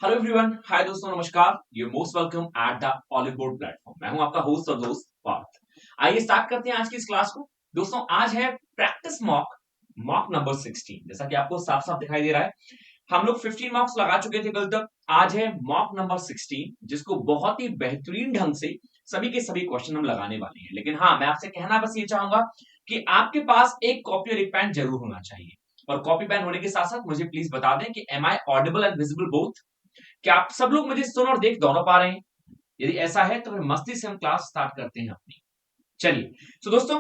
Hello everyone, हाय दोस्तों, नमस्कार। You most welcome at the olive board platform. मैं हूं आपका होस्ट और दोस्त पार्थ। आइए स्टार्ट करते हैं आज की इस क्लास को। दोस्तों, आज है प्रैक्टिस मॉक मॉक नंबर 16। जैसा कि आपको साफ साफ दिखाई दे रहा है, हम लोग 15 मार्क्स लगा चुके थे कल तक। आज है मॉक नंबर 16, जिसको बहुत ही बेहतरीन ढंग से सभी के सभी क्वेश्चन हम लगाने वाले हैं। लेकिन हाँ, मैं आपसे कहना बस ये चाहूंगा कि आपके पास एक कॉपी और एक पेन जरूर होना चाहिए। और कॉपी पेन होने के साथ साथ मुझे प्लीज बता दें कि am I audible and visible both? क्या आप सब लोग मुझे सुन और देख दोनों पा रहे हैं? यदि ऐसा है तो फिर मस्ती से हम क्लास स्टार्ट करते हैं अपनी। चलिए, तो दोस्तों,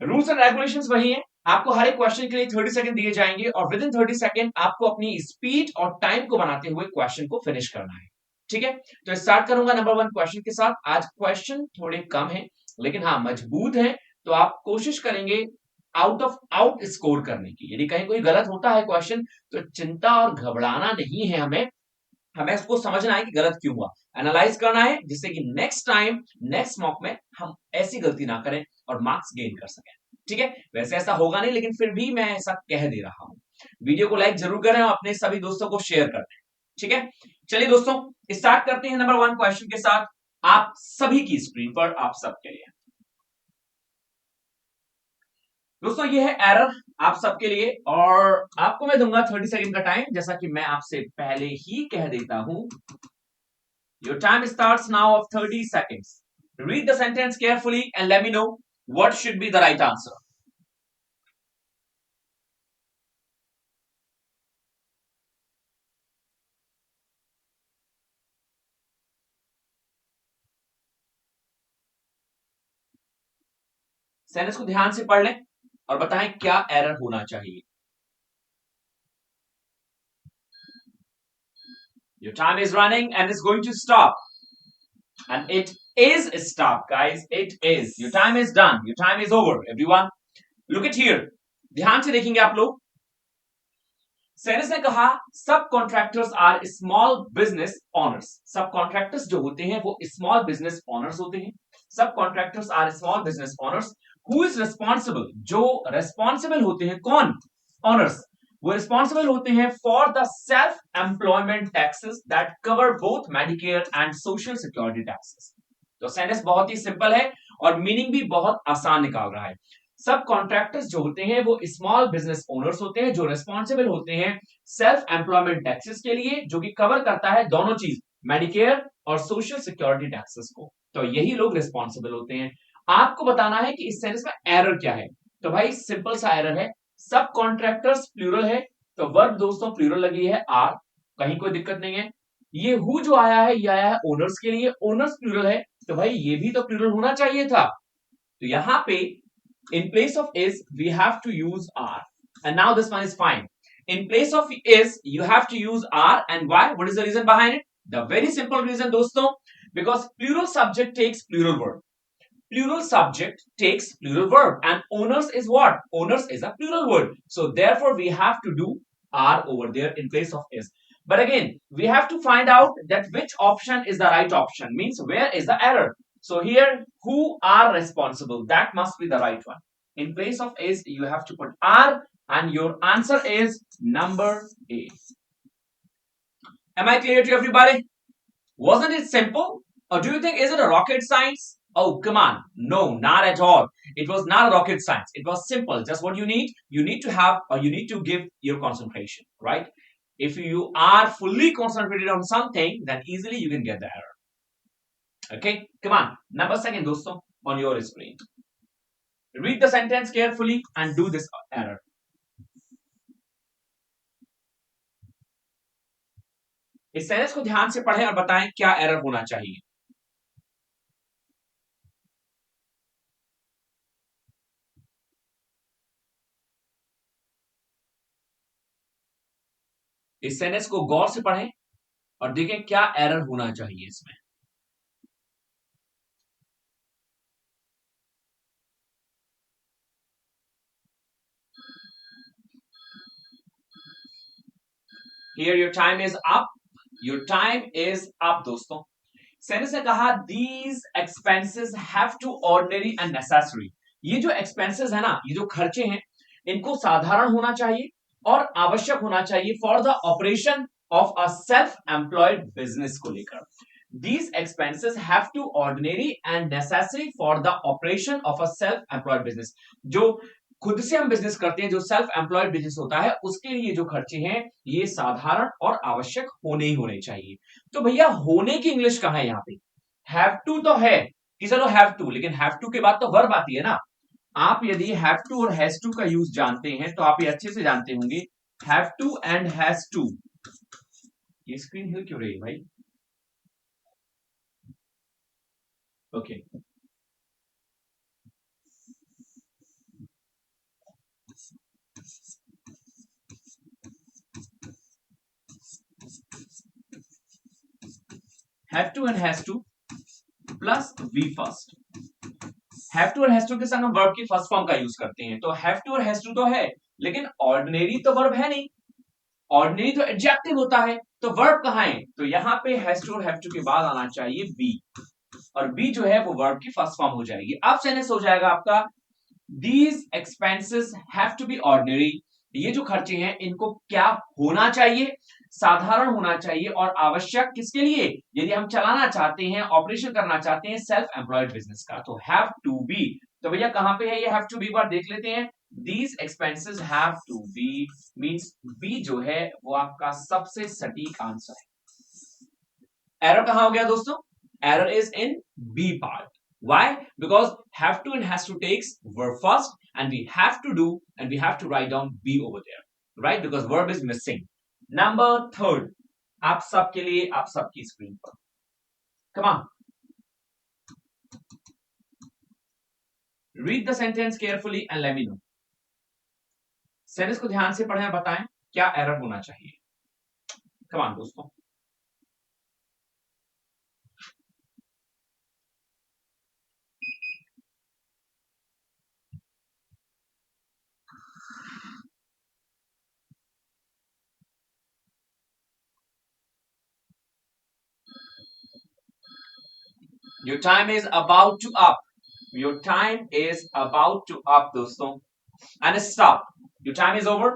रूल्स एंड रेगुलेशंस वही हैं। आपको हर एक क्वेश्चन के लिए 30 सेकंड दिए जाएंगे और विद इन 30 सेकंड आपको अपनी स्पीड और टाइम को बनाते हुए क्वेश्चन को फिनिश करना है। ठीक है, तो स्टार्ट करूंगा नंबर 1 क्वेश्चन के साथ। आज क्वेश्चन थोड़े कम हैं, लेकिन हाँ मजबूत हैं। तो आप कोशिश करेंगे आउट ऑफ आउट स्कोर करने की। यदि कहीं कोई गलत होता है क्वेश्चन, तो चिंता और घबराना नहीं है। हमें हमें उसको समझना है कि गलत क्यों हुआ, एनालाइज करना है, जिससे कि नेक्स्ट टाइम नेक्स्ट मॉक में हम ऐसी गलती ना करें और मार्क्स गेन कर सकें। ठीक है, वैसे ऐसा होगा नहीं, लेकिन फिर भी मैं ऐसा कह दे रहा हूं। वीडियो को लाइक जरूर करें और अपने सभी दोस्तों को शेयर कर दें। ठीक है, चलिए दोस्तों, स्टार्ट करते हैं नंबर 1 क्वेश्चन के साथ। आप सभी की स्क्रीन पर आप सबके लिए दोस्तों ये है एरर आप सबके लिए, और आपको मैं दूंगा 30 सेकंड का टाइम। जैसा कि मैं आपसे पहले ही कह देता हूं, your time starts now of 30 seconds. Read the sentence carefully and let me know what should be the right answer. Sentence को ध्यान से पढ़ लें और बताएं क्या एरर होना चाहिए। Your time is running and it's going to stop. And it is stop, guys. It is. Your time is done. Your time is over. Everyone, look at here. ध्यान से देखेंगे आप लोग। सेनेस ने कहा subcontractors are small business owners. Subcontractors जो होते हैं वो स्मॉल बिजनेस ऑनर्स होते हैं। Subcontractors are small business owners. Who is responsible? जो रेस्पॉन्सिबल होते हैं, कौन? ऑनर्स। वो रिस्पॉन्सिबल होते हैं for the self employment taxes that cover both medicare and social security taxes. तो सेंटेंस बहुत ही सिंपल है और मीनिंग भी बहुत आसान निकाल रहा है। सब कॉन्ट्रैक्टर्स जो होते हैं वो स्मॉल बिजनेस ओनर्स होते हैं, जो रिस्पॉन्सिबल होते हैं सेल्फ एम्प्लॉयमेंट टैक्सेस के लिए, जो कि कवर करता है दोनों चीज, मेडिकेयर और सोशल सिक्योरिटी टैक्सेस को। तो यही लोग रिस्पॉन्सिबल होते हैं। आपको बताना है कि इस सेंटेंस में एरर क्या है। तो भाई सिंपल सा एरर है, सब कॉन्ट्रैक्टर्स प्लूरल है, तो वर्ब दोस्तों प्लूरल लगी है आर, कहीं कोई दिक्कत नहीं है। ये हु जो आया है ये आया है ओनर्स के लिए, ओनर्स प्लूरल है, तो भाई ये भी तो प्लूरल होना चाहिए था। तो यहां पे in place of is we have to use are, and now this one is fine. In place of is you have to use are, and why? What is the reason behind it? The very simple reason दोस्तों, because plural subject takes plural verb. Plural subject takes plural verb, and owners is what? Owners is a plural word, so therefore we have to do are over there in place of is. But again we have to find out that which option is the right option, means where is the error. So here who are responsible, that must be the right one. In place of is you have to put are, and your answer is number A. Am I clear to everybody? Wasn't it simple? Or do you think, is it a rocket science? Oh, come on. No, not at all. It was not a rocket science. It was simple. Just what you need to have, or you need to give your concentration, right? If you are fully concentrated on something, then easily you can get the error. Okay, come on. Number second, dosto, on your screen. Read the sentence carefully and do this error. इस sentence को ध्यान से पढ़ें और बताएं क्या error होना चाहिए। इस सेंटेंस को गौर से पढ़ें और देखें क्या एरर होना चाहिए इसमें। Here your time is up. Your time is up दोस्तों। सेंटेंस ने कहा these expenses have to ordinary and necessary। ये जो expenses है ना, ये जो खर्चे हैं, इनको साधारण होना चाहिए और आवश्यक होना चाहिए for the operation of a self-employed business को लेकर। These expenses have to ordinary and necessary for the operation of a self-employed business। जो खुद से हम बिजनेस करते हैं, जो सेल्फ एम्प्लॉयड बिजनेस होता है, उसके लिए जो खर्चे हैं ये साधारण और आवश्यक होने ही होने चाहिए। तो भैया होने की इंग्लिश कहां है यहाँ पे? हैव टू तो है कि चलो हैव टू, लेकिन हैव टू के बाद तो वर्ब आती है ना। आप यदि हैव टू और हैज टू का यूज जानते हैं तो आप ये अच्छे से जानते होंगे, have to and has to. ये स्क्रीन हिल क्यों रही है भाई? Okay have to and has to plus V first. Have to और हैज टू के संग हम वर्ब की फर्स्ट फॉर्म का यूज करते हैं, तो हैव टू और हैज टू तो है, लेकिन ऑर्डिनरी तो वर्ब है नहीं। ऑर्डिनरी तो एडजेक्टिव होता है, तो वर्ब कहां है? तो यहां पे हैज टू और हैव टू के बाद आना चाहिए बी, और बी जो है वो वर्ब की फर्स्ट फॉर्म हो जाएगी। अब सेंटेंस हो जाएगा आपका these expenses have to be ordinary. ये जो खर्चे हैं इनको क्या होना चाहिए? साधारण होना चाहिए और आवश्यक किसके लिए? यदि हम चलाना चाहते हैं, ऑपरेशन करना चाहते हैं सेल्फ एम्प्लॉयड बिजनेस का, तो हैव टू बी। तो भैया कहां पे है ये हैव टू बी? बार देख लेते हैं। These expenses have to be means be जो है वो आपका सबसे सटीक आंसर है। एरर कहां हो गया दोस्तों? Error is in B part. Why? Because have to and has to takes verb first, and we have to do and we have to write down be over there, right? Because verb is missing. Number third, आप सबके लिए आप सबकी screen पर, come on, read the sentence carefully and let me know. Sentence को ध्यान से पढ़ें और बताएं क्या एरर होना चाहिए। come on दोस्तों। Your time is about to up. Your time is about to up दोस्तों, and stop. Your time is over.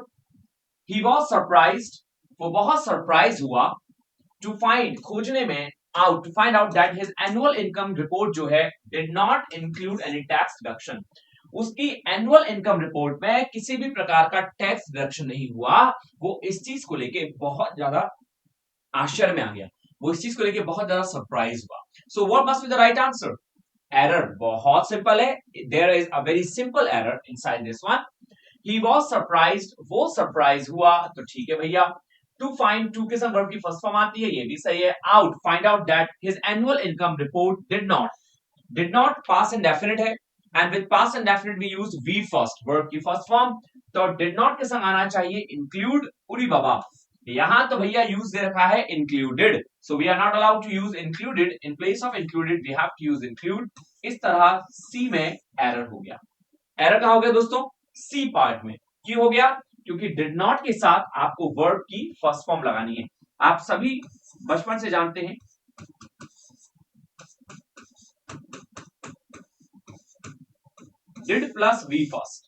He was surprised, वो बहुत सरप्राइज हुआ, to find खोजने में, out to find out that his annual income report जो है did not include any tax deduction। उसकी annual income report में किसी भी प्रकार का टैक्स डिडक्शन नहीं हुआ। वो इस चीज को लेके बहुत ज्यादा आश्चर्य में आ गया, वो इस चीज को लेके बहुत ज्यादा सरप्राइज हुआ। So what must be the right answer? Error बहुत सिंपल है, there is a very simple error inside this one. He was surprised, वो सरप्राइज हुआ, तो ठीक है भैया। टू फाइंड, टू के संग वर्ब की फर्स्ट फॉर्म आती है, ये भी सही है। Out, find out that his annual income report did not past indefinite है, and with past indefinite we use V first, verb की फर्स्ट फॉर्म, तो डिड नॉट के संग आना चाहिए इंक्लूड। उरी बाबा, यहां तो भैया यूज दे रखा है included, so we are not allowed to use included, in place of included we have to use include. इस तरह सी में एरर हो गया। एरर कहां हो गया दोस्तों? सी पार्ट में। क्यों हो गया? क्योंकि डिड नॉट के साथ आपको वर्ब की फर्स्ट फॉर्म लगानी है। आप सभी बचपन से जानते हैं did plus V first,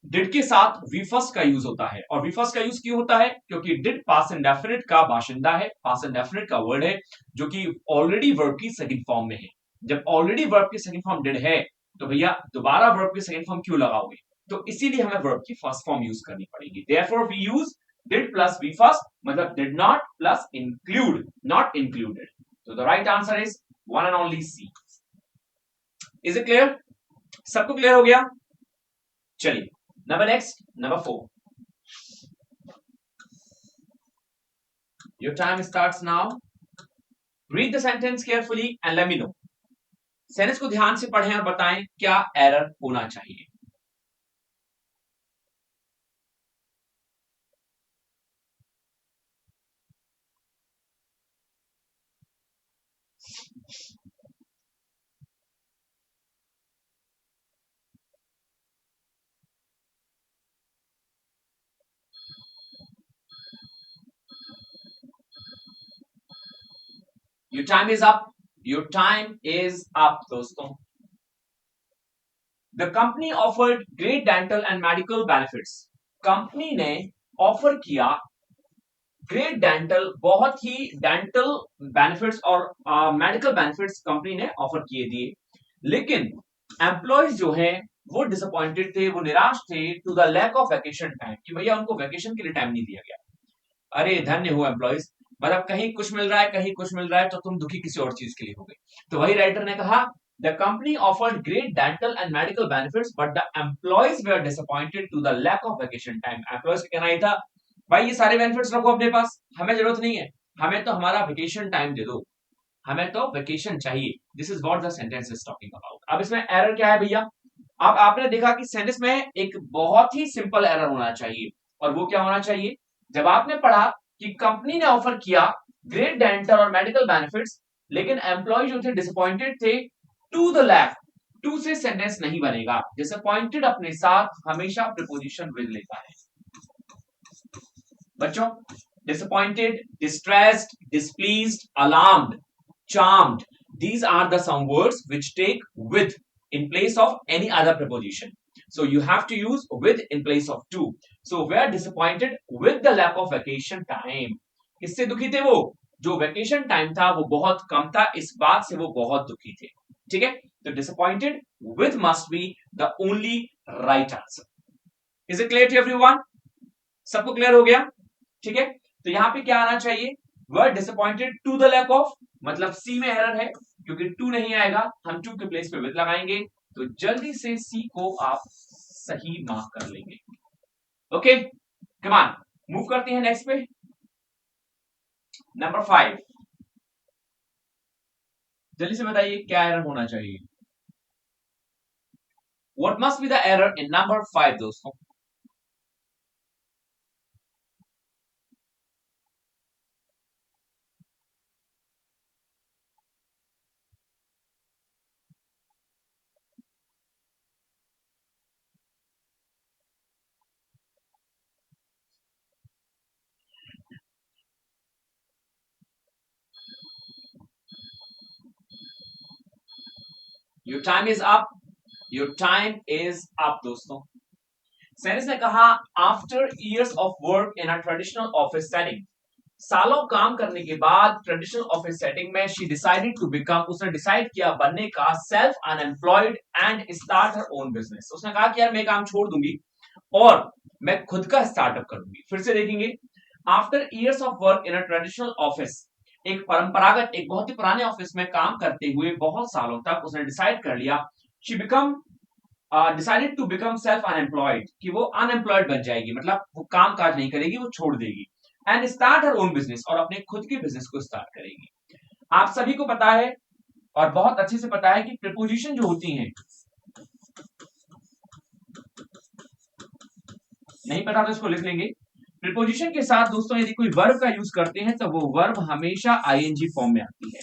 did के साथ वी फर्स्ट का यूज होता है, और वी फर्स्ट का यूज क्यों होता है? क्योंकि डिड पास्ट इंडेफिनिट का बाशिंदा है, पास्ट इंडेफिनिट का वर्ड है जो कि ऑलरेडी वर्ब की सेकंड फॉर्म में है। जब ऑलरेडी वर्ब की सेकंड फॉर्म डिड है तो भैया दोबारा वर्ब की सेकंड फॉर्म क्यों लगाओगे? तो इसीलिए हमें वर्ब की फर्स्ट फॉर्म यूज करनी पड़ेगी। Therefore we use did plus V first, मतलब did not plus include, not included. तो the right answer is one and only C. Is it clear? सबको क्लियर हो गया? चलिए next, number 4. Your time starts now. Read the sentence carefully and let me know. Sentence को ध्यान से पढ़ें और बताएं क्या एरर होना चाहिए। Your time is up, your time is up दोस्तों। The company offered great dental and medical benefits. Company ने ऑफर किया ग्रेट डेंटल, बहुत ही डेंटल बेनिफिट्स और मेडिकल बेनिफिट्स कंपनी ने ऑफर किए दिए, लेकिन एम्प्लॉयज जो है वो डिसअपॉइंटेड थे, वो निराश थे to the lack of vacation time, कि भैया उनको वैकेशन के लिए टाइम नहीं दिया गया। अरे धन्य हो एम्प्लॉयज, मतलब कहीं कुछ मिल रहा है कहीं कुछ मिल रहा है, तो तुम दुखी किसी और चीज के लिए हो गए। तो वही राइटर ने कहा the company offered great dental and medical benefits but the employees वे are disappointed to the lack of vacation time. Employees का कहना ये था भाई ये सारे बेनिफिट्स रखो अपने पास, हमें जरूरत नहीं है, हमें तो हमारा वेकेशन टाइम दे दो, हमें तो वेकेशन चाहिए। This is what the sentence is talking about. अब इसमें एरर क्या है भैया? अब आपने देखा कि सेंटेंस में एक बहुत ही सिंपल एरर होना चाहिए, और वो क्या होना चाहिए? जब आपने पढ़ा कि कंपनी ने ऑफर किया ग्रेट डेंटल और मेडिकल बेनिफिट्स, लेकिन एम्प्लॉय जो थे डिसअपॉइंटेड थे टू द लैक, टू से सेंटेंस नहीं बनेगा। डिसअपॉइंटेड अपने साथ हमेशा प्रीपोजिशन विद लेता है बच्चों। disappointed, distressed, displeased, alarmed, charmed, these are the some words which take with in place of any other preposition, so you have to use with in place of to. So we are disappointed with the lack of vacation time. किससे दुखी थे वो? जो vacation time था वो बहुत कम था, इस बात से वो बहुत दुखी थे। ठीक है, तो disappointed with must be the only right answer. Is it clear to everyone? सबको क्लियर हो गया? ठीक है, तो यहां पे क्या आना चाहिए? Word disappointed to the lack of, मतलब सी में एरर है क्योंकि टू नहीं आएगा, हम टू के प्लेस पे विद लगाएंगे, तो जल्दी से सी को आप सही मार्क कर लेंगे। ओके, कम ऑन, मूव करते हैं नेक्स्ट पे। नंबर 5, जल्दी से बताइए क्या एरर होना चाहिए? What must be the error in number 5 दोस्तों? Your time is up, your time is up दोस्तों। सेंस ने कहा after years of work in a traditional office setting, सालों काम करने के बाद ट्रेडिशनल ऑफिस सेटिंग में शी डिसाइडेड टू बिकम, उसने डिसाइड किया बनने का self unemployed and start her own business. उसने कहा कि यार मैं काम छोड़ दूंगी और मैं खुद का स्टार्टअप करूंगी। फिर से देखेंगे, after years of work in a traditional office, एक परंपरागत एक बहुत ही पुराने ऑफिस में काम करते हुए बहुत सालों तक उसने डिसाइड कर लिया, she become decided to become self unemployed, कि वो अनएम्प्लॉयड बन जाएगी, मतलब वो काम काज नहीं करेगी, वो छोड़ देगी, and start her own business, और अपने खुद के बिजनेस को स्टार्ट करेगी। आप सभी को पता है और बहुत अच्छे से पता है कि प्रीपोजिशन जो होती हैं, नहीं पता तो इसको लिख लेंगे। प्रीपोजिशन के साथ दोस्तों यदि कोई वर्ब का यूज करते हैं तो वो वर्ब हमेशा आईएनजी फॉर्म में आती है।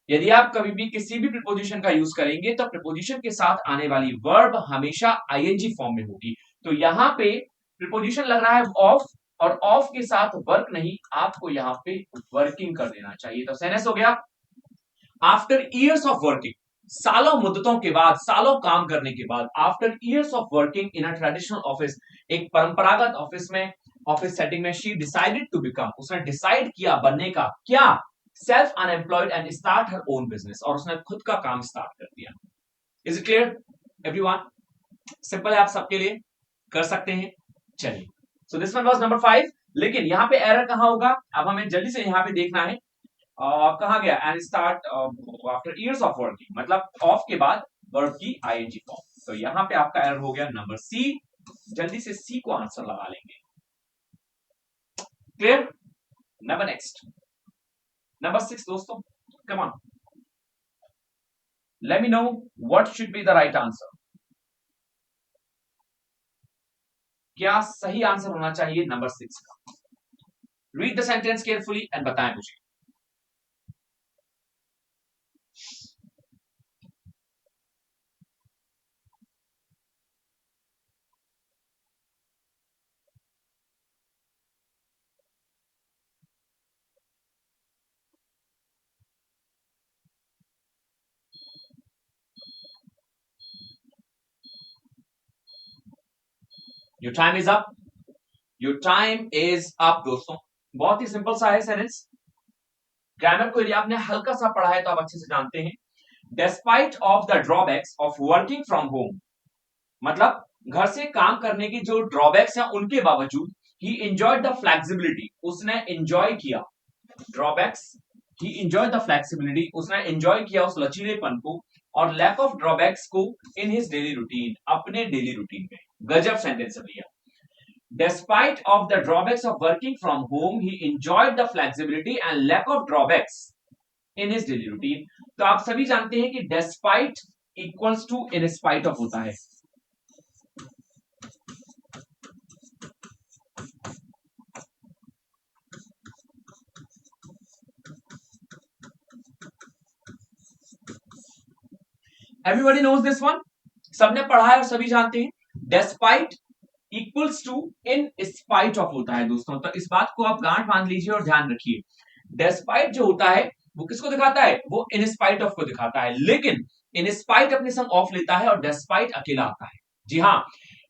यदि आप कभी भी किसी भी प्रीपोजिशन का यूज करेंगे तो प्रीपोजिशन के साथ आने वाली वर्ब हमेशा आईएनजी फॉर्म में होगी। तो यहाँ पे प्रीपोजिशन लग रहा है ऑफ, और ऑफ के साथ वर्क नहीं, आपको यहाँ पे वर्किंग कर देना चाहिए। तो सेनेस हो गया आफ्टर इयर्स ऑफ वर्किंग, सालों मुद्दतों के बाद, सालों काम करने के बाद, after years of working in a traditional office, एक परंपरागत ऑफिस में, ऑफिस सेटिंग में, शी डिसाइडेड टू बिकम, उसने डिसाइड किया बनने का क्या? Self unemployed and start her own business, और उसने खुद का काम स्टार्ट कर दिया। Is it clear everyone? Simple है, आप सबके लिए कर सकते हैं। चलिए, so this one was number 5, लेकिन यहाँ पे एरर कहां होगा? अब हमें जल्दी से यहाँ पे देखना है। कहा गया and start after years of working, मतलब ऑफ के बाद वर्ब की आईएनजी फॉर्म। तो यहाँ पे आपका एरर हो गया नंबर सी, जल्दी से सी को आंसर लगा लेंगे। क्लियर? नंबर नेक्स्ट, नंबर 6 दोस्तों, come on, let me know what should be the right answer. क्या सही आंसर होना चाहिए नंबर 6 का? Read the sentence carefully and बताएं मुझे। Your time is up, your time is up दोस्तों। बहुत ही सिंपल सा है सेंटेंस। ग्रामर को यदि आपने हल्का सा पढ़ा है तो आप अच्छे से जानते हैं। Despite of the drawbacks of working from home, मतलब घर से काम करने की जो ड्रॉबैक्स हैं उनके बावजूद ही एंजॉयड द फ्लेक्सिबिलिटी, उसने एंजॉय किया। Drawbacks, he enjoy the flexibility, उसने एंजॉय किया उस लचीलेपन को और लैक ऑफ ड्रॉबैक्स को इन हिज डेली रूटीन, अपने डेली रूटीन में। गजब सेंटेंस है भैया। Despite of the drawbacks of working from home, he enjoyed the flexibility and lack of drawbacks in his daily routine. तो आप सभी जानते हैं कि despite equals to in spite of होता है। Everybody knows this one, सबने पढ़ा है और सभी जानते हैं। Despite equals to in spite of होता है दोस्तों। तो इस बात को आप गांठ बांध लीजिए और ध्यान रखिए। Despite जो होता है वो किसको दिखाता है? वो in spite of को दिखाता है, लेकिन in spite अपने संग ऑफ लेता है और despite अकेला आता है। जी हाँ,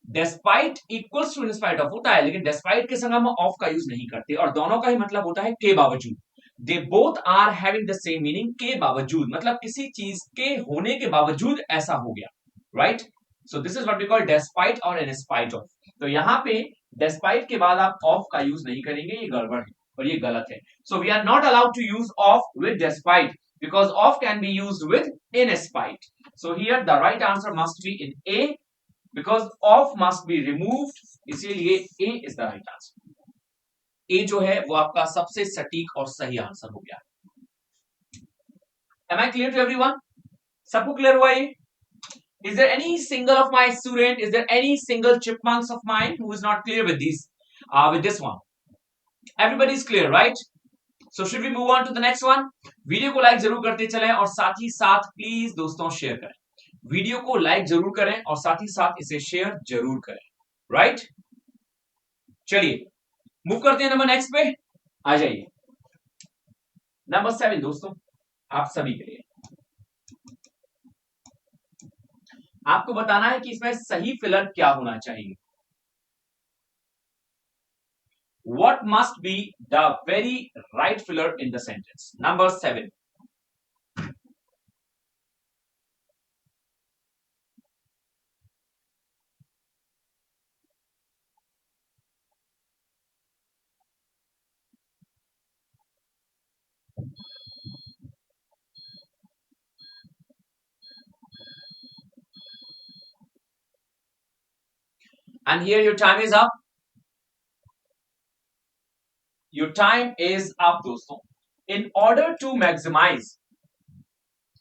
despite equals to in spite of होता है, लेकिन despite के संग हम ऑफ का यूज नहीं करते और दोनों का ही मतलब होता है के बावजूद। They both are having the same meaning, के बावजूद, मतलब किसी चीज के होने के बावजूद ऐसा हो गया, right. So this is what we call despite और इन स्पाइट ऑफ। तो यहाँ पे डेस्पाइट के बाद आप ऑफ का यूज नहीं करेंगे, ये गड़बड़ है और ये गलत है। So we are not allowed to use of with despite because of can be used with in spite. So here the right answer must be in A because of must be removed, इसीलिए A is the right answer. A जो है वो आपका सबसे सटीक और सही answer हो गया। Am I clear to everyone? सबको क्लियर हुआ ये? Is there any single of my student, is there any single chipmunks of mine who is not clear with these, with this one? Everybody is clear, right? So should we move on to the next one? Video को like जरूर करते चलें और साथ ही साथ please दोस्तों share करें। Video को लाइक जरूर करें और साथ ही साथ इसे शेयर जरूर करें, राइट? चलिए मूव करते हैं नंबर नेक्स्ट पे, आ जाइए। नंबर 7 दोस्तों, आप सभी के लिए आपको बताना है कि इसमें सही फिलर क्या होना चाहिए। What must be the very right filler in the sentence? Number 7. And here your time is up. Your time is up दोस्तों। In order to maximize,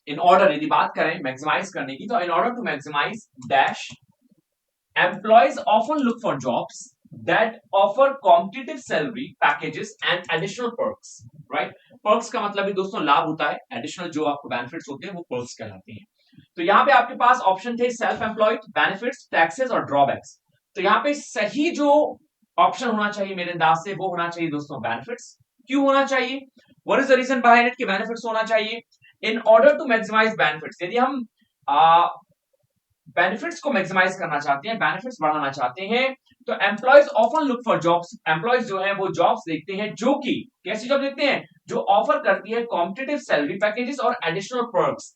in order यदि बात करें maximize करने की, तो in order to maximize dash, employees often look for jobs that offer competitive salary packages and additional perks, right? Perks का मतलब भी दोस्तों लाभ होता है, additional जो आपको benefits होते हैं वो perks कहलाते हैं। तो यहाँ पे आपके पास ऑप्शन थे सेल्फ एम्प्लॉयड, बेनिफिट्स, टैक्सेस और ड्रॉबैक्स। तो यहाँ पे सही जो ऑप्शन होना चाहिए मेरे अंदाज से वो होना चाहिए दोस्तों बेनिफिट्स। क्यों होना चाहिए? What is the reason behind it कि बेनिफिट्स होना चाहिए? In order to maximize benefits, यदि हम बेनिफिट्स को मैक्सिमाइज करना चाहते हैं, बेनिफिट्स बढ़ाना चाहते हैं, तो employees often look for jobs, employees जो है वो जॉब्स देखते हैं जो कि कैसी जॉब देखते हैं? जो ऑफर करती है कॉम्पिटिटिव सैलरी पैकेजेस और एडिशनल पर्क्स।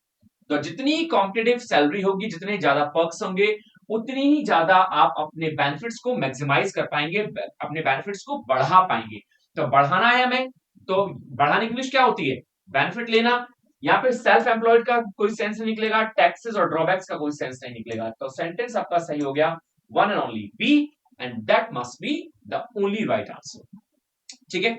तो जितनी कॉम्पिटिटिव सैलरी होगी, जितने ज्यादा पर्क्स होंगे, उतनी ही ज्यादा आप अपने बेनिफिट्स को मैक्सिमाइज कर पाएंगे, अपने बेनिफिट्स को बढ़ा पाएंगे। तो बढ़ाना है हमें, तो बढ़ाने की इंग्लिश क्या होती है? बेनिफिट लेना। यहाँ पे सेल्फ एम्प्लॉयड का कोई सेंस नहीं निकलेगा, टैक्सेस और ड्रॉबैक्स का कोई सेंस नहीं निकलेगा। तो सेंटेंस आपका सही हो गया, one and only B, and that must be the only right answer. ठीक है,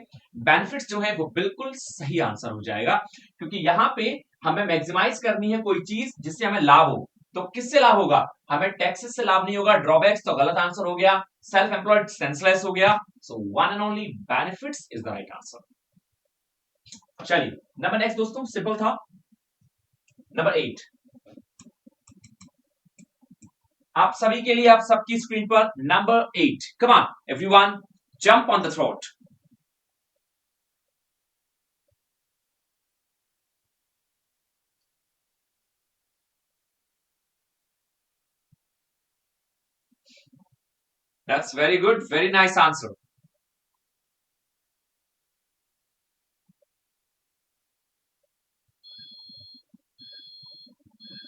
बेनिफिट्स जो है वो बिल्कुल सही आंसर हो जाएगा, क्योंकि यहाँ पे हमें मैक्सिमाइज करनी है कोई चीज जिससे हमें लाभ हो। तो किससे लाभ होगा? हमें टैक्सेस से लाभ नहीं होगा, ड्रॉबैक्स तो गलत आंसर हो गया, सेल्फ एम्प्लॉयड सेंसलेस हो गया। So one and only benefits is the right answer. चलिए नंबर नेक्स्ट दोस्तों, सिंपल था। नंबर 8 आप सभी के लिए, आप सबकी स्क्रीन पर number 8। Come on everyone, jump on the throat. That's very good. Very nice answer.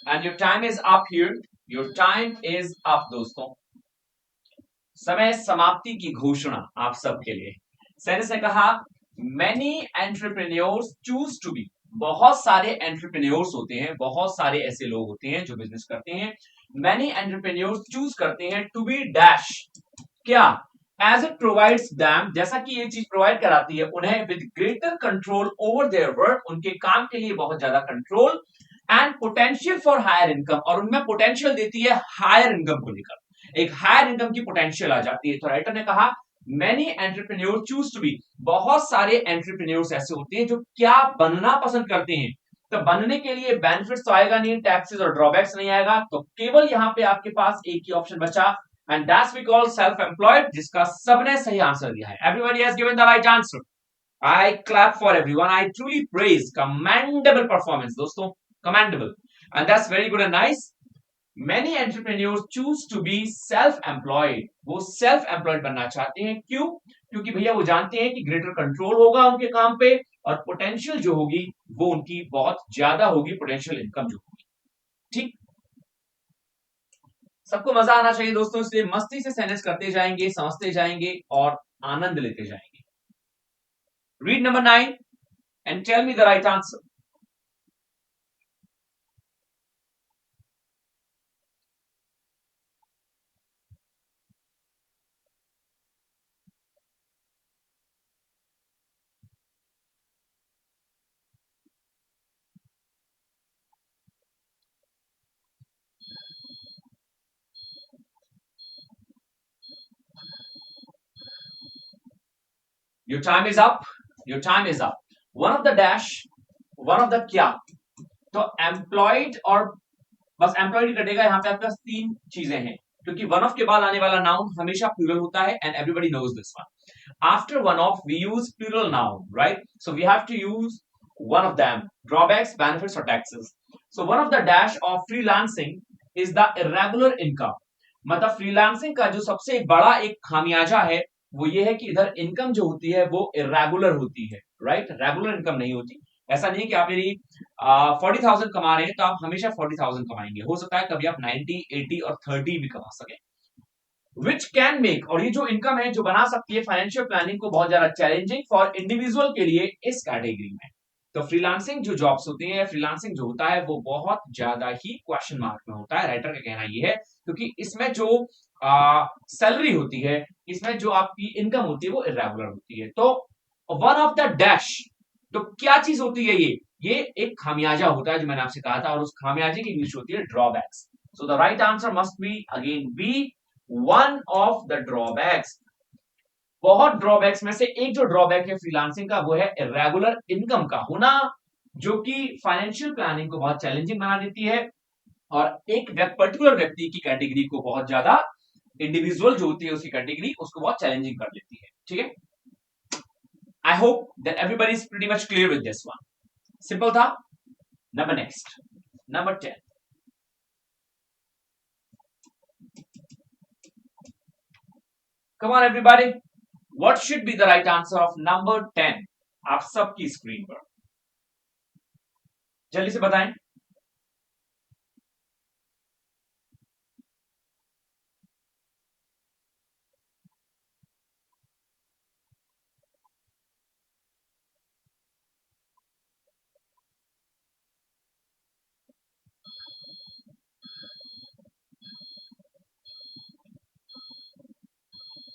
And your time is up here. Your time is up, दोस्तों. समय समाप्ति की घोषणा आप सबके लिए. सेनेस ने कहा many entrepreneurs choose to be. बहुत सारे एंटरप्रेन्योर्स होते हैं, बहुत सारे ऐसे लोग होते हैं जो बिजनेस करते हैं. Many entrepreneurs चूज करते हैं to be dash. क्या? As it provides them, जैसा कि ये चीज प्रोवाइड कराती है उन्हें with greater control over their work, उनके काम के लिए बहुत ज्यादा control, and potential for higher income, और उनमें पोटेंशियल देती है हायर इनकम को लेकर. एक हायर इनकम की पोटेंशियल आ जाती है. तो राइटर ने कहा many entrepreneur choose to be. बहुत सारे एंटरप्रेन्योर्स ऐसे होते हैं जो क्या बनना पसंद करते हैं. तो बनने के लिए बेनिफिट्स तो आएगा नहीं, टैक्सेस और ड्रॉबैक्स नहीं आएगा, तो केवल यहां पे आपके पास एक ही ऑप्शन बचा, and that's we call self employed, जिसका सबने सही आंसर दिया है. Everybody has given the right answer. I clap for everyone. I truly praise. Commendable performance, दोस्तों. Commendable. And that's very good and nice. Many entrepreneurs choose to be self-employed. वो self-employed बनना चाहते हैं. क्यों? क्योंकि भैया वो जानते हैं कि greater control होगा उनके काम पे, और potential जो होगी वो उनकी बहुत ज्यादा होगी, potential income जो होगी. ठीक? सबको मजा आना चाहिए दोस्तों, इसलिए मस्ती से सेंटेंस करते जाएंगे, समझते जाएंगे और आनंद लेते जाएंगे. Read number 9 and tell me the right answer. Your time is up. Your time is up. One of the dash, one of the क्या. तो employed और बस employed कटेगा. यहाँ पे आपके पास तीन चीजें हैं, क्योंकि one of के बाद आने वाला noun हमेशा plural होता है, and everybody knows this one. After one of we use plural noun, right? So we have to use one of them. Drawbacks, benefits or taxes. So one of the dash of freelancing is the irregular income. मतलब freelancing का जो सबसे बड़ा एक खामियाजा है वो ये है कि इधर इनकम जो होती है वो इरेगुलर होती है. राइट? रेगुलर इनकम नहीं होती. ऐसा नहीं कि आप यदि 40,000 कमा रहे हैं तो आप हमेशा 40,000 कमाएंगे. हो सकता है कभी आप 90, 80 और 30 भी कमा सके. विच कैन मेक, और ये जो इनकम है जो बना सकती है फाइनेंशियल प्लानिंग को बहुत ज्यादा चैलेंजिंग फॉर इंडिविजुअल के लिए इस कैटेगरी में. तो फ्रीलांसिंग जो जॉब्स होती हैं, फ्रीलांसिंग जो होता है वो बहुत ज्यादा ही क्वेश्चन मार्क में होता है. राइटर का कहना ये है क्योंकि इसमें जो सैलरी होती है, इसमें जो आपकी इनकम होती है वो इरेगुलर होती है. तो वन ऑफ द डैश, तो क्या चीज होती है ये एक खामियाजा होता है जो मैंने आपसे कहा था, और उस खामियाजे की इंग्लिश होती है drawbacks. So the right answer must be again be, one of the drawbacks. बहुत ड्रॉबैक्स में से एक जो ड्रॉबैक है फ्रीलांसिंग का वो है इरेगुलर इनकम का होना, जो कि फाइनेंशियल प्लानिंग को बहुत चैलेंजिंग बना देती है, और एक पर्टिकुलर व्यक्ति की कैटेगरी को बहुत ज्यादा, इंडिविजुअल जो होती है उसकी कैटेगरी, उसको बहुत चैलेंजिंग कर देती है. ठीक है? I hope that everybody is pretty much clear with this one. Simple था. Number next, number 10. Come on everybody, what should be the right answer of number 10? आप सबकी स्क्रीन पर जल्दी से बताएं.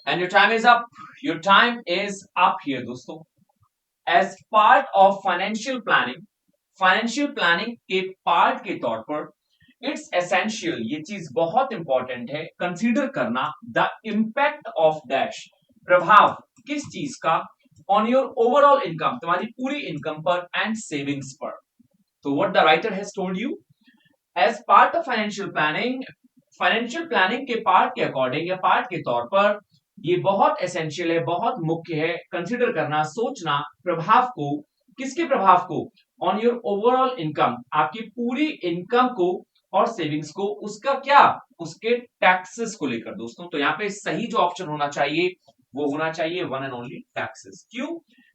And your time is up. Your time is up here, दोस्तों. As part of financial planning के part के तौर पर, इट्स एसेंशियल, ये चीज बहुत इंपॉर्टेंट है, कंसीडर करना द इम्पैक्ट ऑफ डैश, प्रभाव किस चीज का, ऑन योर ओवरऑल इनकम, तुम्हारी पूरी इनकम पर, एंड सेविंग्स पर. तो what the writer has told you, as part of financial planning के पार्ट के अकॉर्डिंग या पार्ट के तौर पर ये बहुत एसेंशियल है, बहुत मुख्य है कंसीडर करना, सोचना प्रभाव को. किसके प्रभाव को? ऑन योर ओवरऑल इनकम, आपकी पूरी इनकम को, और सेविंग्स को उसका क्या, उसके टैक्सेस को लेकर दोस्तों। तो यहाँ पे सही जो ऑप्शन होना चाहिए वो होना चाहिए वन एंड ओनली टैक्सेस। क्यों,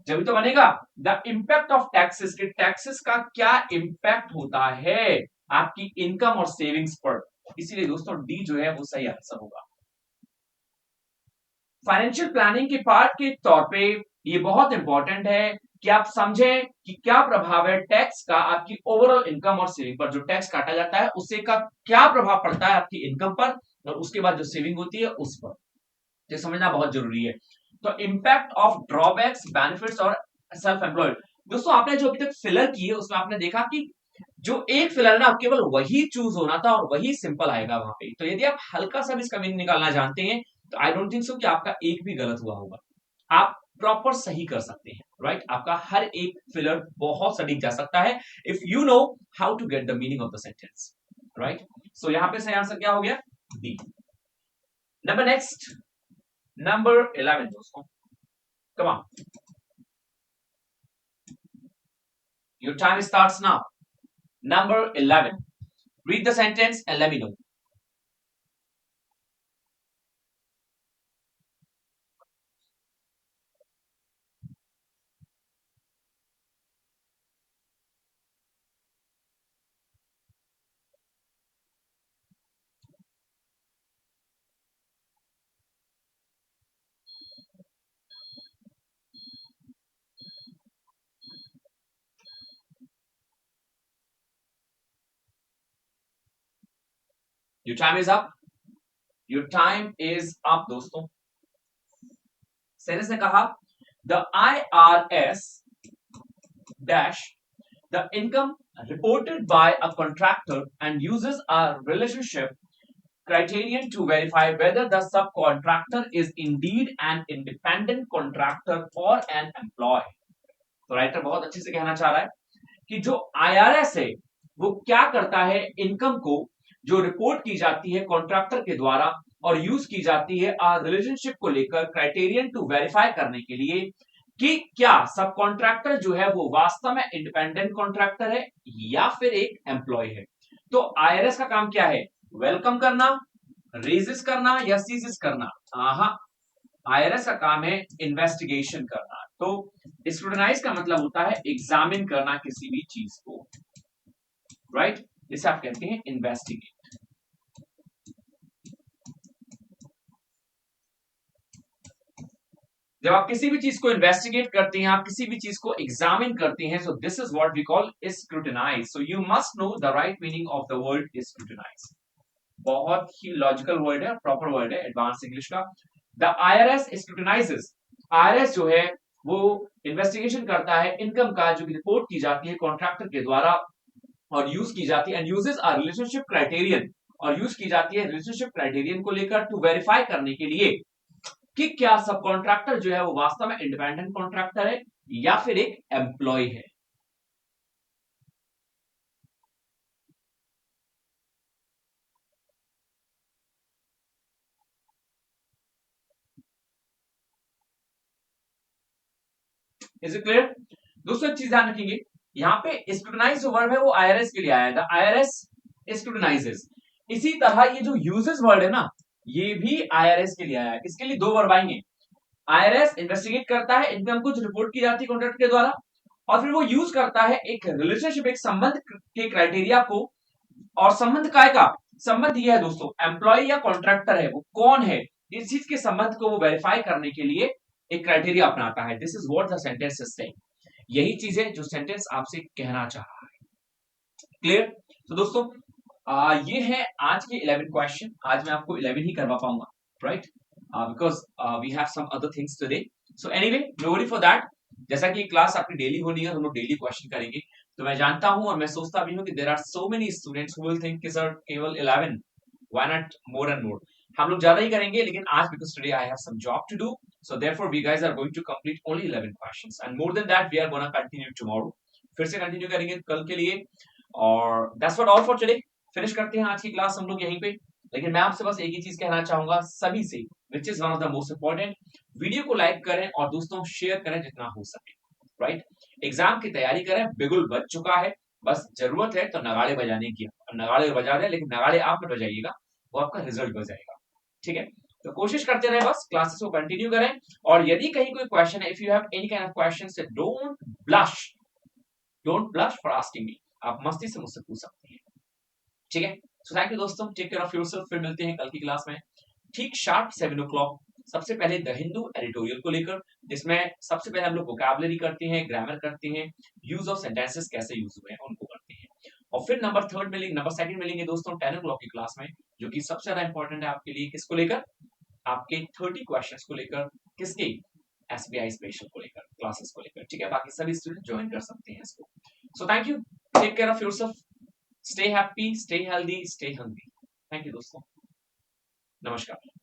जब तो बनेगा द इंपैक्ट ऑफ टैक्सेस, के टैक्सेस का क्या इंपैक्ट होता है आपकी इनकम और सेविंग्स पर, इसीलिए दोस्तों डी जो है वो सही आंसर होगा। फाइनेंशियल प्लानिंग के पार्ट के तौर पे ये बहुत इंपॉर्टेंट है कि आप समझें कि क्या प्रभाव है टैक्स का आपकी ओवरऑल इनकम और सेविंग पर। जो टैक्स काटा जाता है उससे का क्या प्रभाव पड़ता है आपकी इनकम पर, और उसके बाद जो सेविंग होती है उस पर, ये समझना बहुत जरूरी है। तो इंपैक्ट ऑफ ड्रॉबैक्स, बेनिफिट्स और सेल्फ एम्प्लॉयड। दोस्तों आपने जो अभी तक फिलर की है उसमें आपने देखा कि जो एक फिलर है ना केवल वही चूज होना था और वही सिंपल आएगा वहां पे। तो यदि आप हल्का सा भी इसका मीनिंग निकालना जानते हैं तो आई डोंट थिंक सो कि आपका एक भी गलत हुआ होगा, आप प्रॉपर सही कर सकते हैं, राइट। आपका हर एक फिलर बहुत सटीक जा सकता है if you know how to get the meaning of the sentence, right. So यहां पे सही आंसर क्या हो गया, डी। नंबर नेक्स्ट, नंबर 11 दोस्तों, come on, your time starts now. Number 11. Read the sentence and let me know. Your time is up. Your time is up, दोस्तों। सेनेस ने कहा the IRS dash the income reported by a contractor and uses a relationship criterion to verify whether the subcontractor is indeed an independent contractor or an employee। तो writer बहुत अच्छे से कहना चाह रहा है कि जो IRS है वो क्या करता है, इनकम को जो रिपोर्ट की जाती है कॉन्ट्रैक्टर के द्वारा और यूज की जाती है रिलेशनशिप को लेकर क्राइटेरियन टू वेरीफाई करने के लिए कि क्या सब कॉन्ट्रैक्टर जो है वो वास्तव में इंडिपेंडेंट कॉन्ट्रैक्टर है या फिर एक एम्प्लॉय है। तो आईआरएस का काम क्या है, वेलकम करना, रेजिस करना या सीजिस करना। हाँ, आईआरएस का काम है इन्वेस्टिगेशन करना। तो स्क्रूटनाइज का मतलब होता है एग्जामिन करना किसी भी चीज को, राइट, जिसे आप कहते हैं इन्वेस्टिगेट। जब आप किसी भी चीज को इन्वेस्टिगेट करते हैं, आप किसी भी चीज को एग्जामिन करते हैं, so this is what we call scrutinize. So you must know the right meaning of the word scrutinize. बहुत ही लॉजिकल वर्ड है, प्रॉपर वर्ड है एडवांस इंग्लिश का। द आईआरएस स्क्रूटनाइजेस, आईआरएस जो है वो इन्वेस्टिगेशन करता है इनकम का जो रिपोर्ट की जाती है कॉन्ट्रैक्टर के द्वारा और यूज की जाती है, and uses are relationship criterion, और यूज की जाती है रिलेशनशिप क्राइटेरियन को लेकर टू वेरीफाई करने के लिए कि क्या सब कॉन्ट्रैक्टर जो है वो वास्तव में इंडिपेंडेंट कॉन्ट्रैक्टर है या फिर एक एम्प्लॉय है। इज इट क्लियर दोस्तों, एक चीज ध्यान रखेंगे, यहाँ पे स्क्रूटनाइज जो वर्ड है वो आईआरएस के लिए आया है, आईआरएस स्क्रूटनाइजेस। इसी तरह ये जो यूजेस वर्ड है ना ये भी आईआरएस के लिए आया है। इसके लिए दो वर्ब आएंगे, आईआरएस इन्वेस्टिगेट करता है इनकम कुछ रिपोर्ट की जाती है कॉन्ट्रैक्ट के द्वारा, और फिर वो यूज करता है एक रिलेशनशिप, एक संबंध के क्राइटेरिया को। और संबंध काय का संबंध ये है दोस्तों, एम्प्लॉय या कॉन्ट्रैक्टर है वो कौन है, इस चीज के संबंध को वो वेरीफाई करने के लिए एक क्राइटेरिया अपनाता है। This is what the sentence is saying. यही चीज है जो सेंटेंस आपसे कहना चाह रहा है। क्लियर। तो दोस्तों ये है आज के 11 क्वेश्चन। आज मैं आपको 11 ही करवा पाऊंगा, right, because we have some other things today. So anyway, no worry for that. जैसा कि क्लास आपकी डेली होनी है, हम लोग डेली क्वेश्चन करेंगे। तो मैं जानता हूं और मैं सोचता भी हूं कि there are so many students who will think कि सर केवल 11, why not more and more. हम लोग ज्यादा ही करेंगे, लेकिन आज because today I have some job to do, so therefore we guys are going to complete only 11 questions, and more than that we are gonna continue tomorrow. फिर से continue करेंगे कल के लिए। और that's what all for today. Finish करते हैं आज की क्लास हम लोग यहीं पे। लेकिन मैं आपसे बस एक ही चीज कहना चाहूंगा सभी से, which is one of the most important, video को लाइक करें और दोस्तों शेयर करें जितना हो सके, राइट। एग्जाम की तैयारी करें, बिगुल बज चुका है, बस जरूरत है तो नगाड़े बजाने की। नगाड़े बजा रहे हैं, लेकिन नगाड़े आप मत बजाइएगा, वो आपका रिजल्ट बजाएगा। ठीक है, तो कोशिश करते रहे, बस क्लासेस को कंटिन्यू करें। और यदि कहीं कोई क्वेश्चन है, if you have any kind of question, don't blush for asking me, आप मस्ती से मुझसे पूछ सकते हैं। ठीक है, सो थैंक यू दोस्तों, टेक केयर ऑफ योरसेल्फ, फिर मिलते हैं कल की क्लास में ठीक शार्प 7 o'clock। सबसे पहले द हिंदू एडिटोरियल को लेकर, जिसमें सबसे पहले हम लोग वोकैबुलरी करते हैं, ग्रामर करते हैं, यूज ऑफ सेंटेंसेस कैसे यूज हुए हैं उनको करते हैं। और फिर नंबर सेकंड मिलेंगे दोस्तों 10 o'clock की क्लास में, जो कि सबसे ज्यादा इंपॉर्टेंट है आपके लिए, किसको लेकर, आपके 30 क्वेश्चंस को लेकर, किसके, एसबीआई स्पेशल को लेकर, क्लासेस को लेकर। ठीक है, बाकी सभी स्टूडेंट ज्वाइन कर सकते हैं इसको। So thank you, take care of yourself, stay happy, stay healthy, stay hungry. Thank you दोस्तों, नमस्कार।